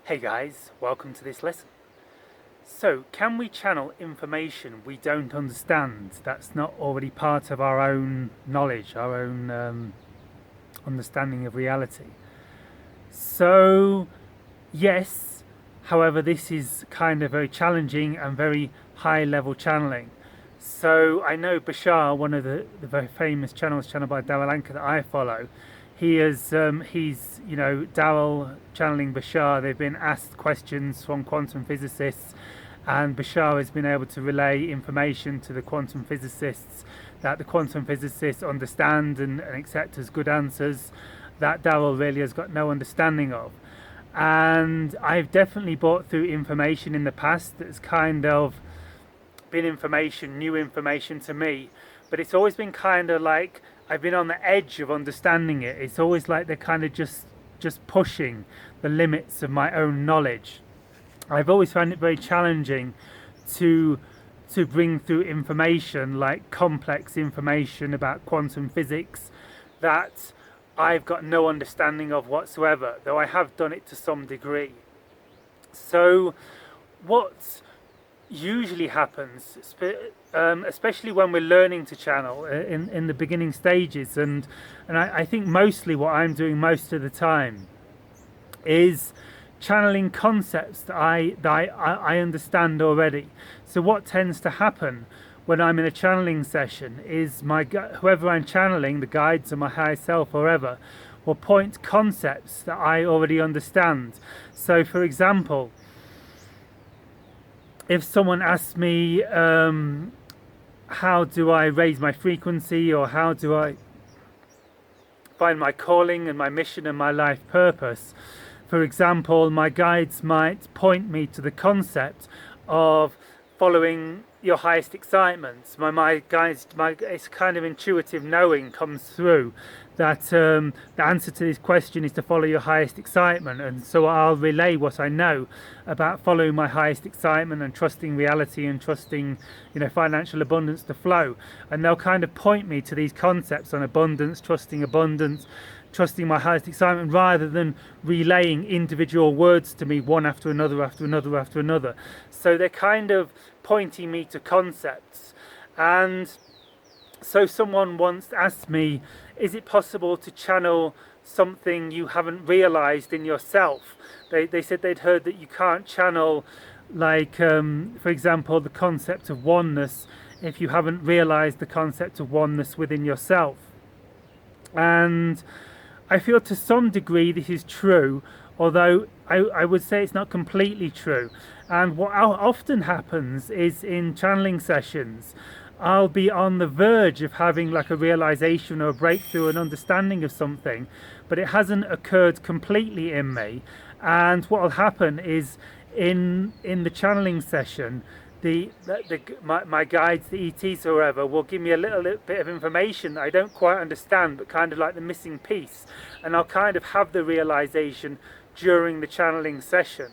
Hey guys, welcome to this lesson. So, can we channel information we don't understand that's not already part of our own knowledge, our own understanding of reality? So, yes, however, this is kind of very challenging and very high level channeling. So, I know Bashar, one of the very famous channels channeled by Darryl Anka that I follow, he's Darryl channeling Bashar. They've been asked questions from quantum physicists, and Bashar has been able to relay information to the quantum physicists that the quantum physicists understand and accept as good answers that Darryl really has got no understanding of. And I've definitely brought through information in the past that's kind of been new information to me, but it's always been kind of like I've been on the edge of understanding it. It's always like they're kind of just pushing the limits of my own knowledge. I've always found it very challenging to bring through information like complex information about quantum physics that I've got no understanding of whatsoever, though I have done it to some degree. So what usually happens, especially when we're learning to channel in the beginning stages, and I think mostly what I'm doing most of the time is channeling concepts that I understand already. So what tends to happen when I'm in a channeling session is whoever I'm channeling, the guides or my higher self or whoever, will point concepts that I already understand. So for example, if someone asks me how do I raise my frequency, or how do I find my calling and my mission and my life purpose, for example, my guides might point me to the concept of following your highest excitement. It's kind of intuitive knowing comes through that the answer to this question is to follow your highest excitement, and so I'll relay what I know about following my highest excitement and trusting reality and trusting financial abundance to flow, and they'll kind of point me to these concepts on abundance, trusting my highest excitement, rather than relaying individual words to me one after another after another after another. So they're kind of pointing me to concepts. And so someone once asked me, is it possible to channel something you haven't realized in yourself? They said they'd heard that you can't channel, like for example, the concept of oneness if you haven't realized the concept of oneness within yourself. And I feel to some degree this is true, although I would say it's not completely true. And what often happens is in channeling sessions, I'll be on the verge of having like a realization or a breakthrough, an understanding of something, but it hasn't occurred completely in me. And what will happen is in the channeling session, my guides, the ETs or whatever, will give me a little bit of information that I don't quite understand, but kind of like the missing piece, and I'll kind of have the realization during the channeling session.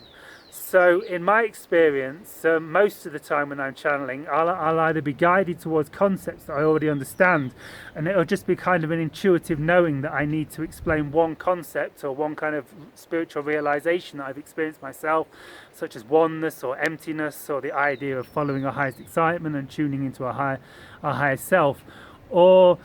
So in my experience, most of the time when I'm channeling, I'll either be guided towards concepts that I already understand, and it'll just be kind of an intuitive knowing that I need to explain one concept or one kind of spiritual realization that I've experienced myself, such as oneness or emptiness, or the idea of following our highest excitement and tuning into our higher self. Or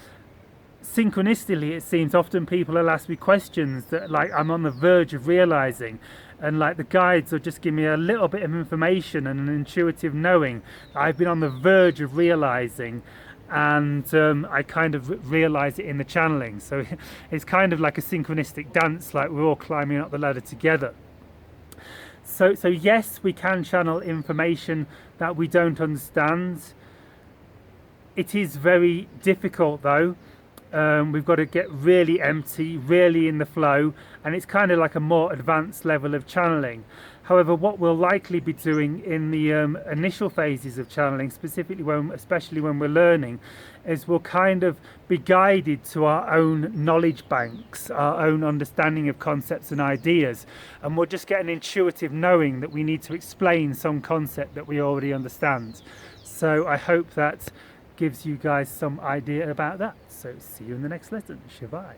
synchronistically, it seems often people will ask me questions that like I'm on the verge of realizing, and like the guides will just give me a little bit of information and an intuitive knowing that I've been on the verge of realizing, and I kind of realize it in the channeling. So it's kind of like a synchronistic dance, like we're all climbing up the ladder together. So yes, we can channel information that we don't understand. It is very difficult though. We've got to get really empty, really in the flow, and it's kind of like a more advanced level of channeling. However, what we'll likely be doing in the initial phases of channeling, especially when we're learning, is we'll kind of be guided to our own knowledge banks, our own understanding of concepts and ideas, and we'll just get an intuitive knowing that we need to explain some concept that we already understand. So I hope that gives you guys some idea about that. So see you in the next lesson. Shivai.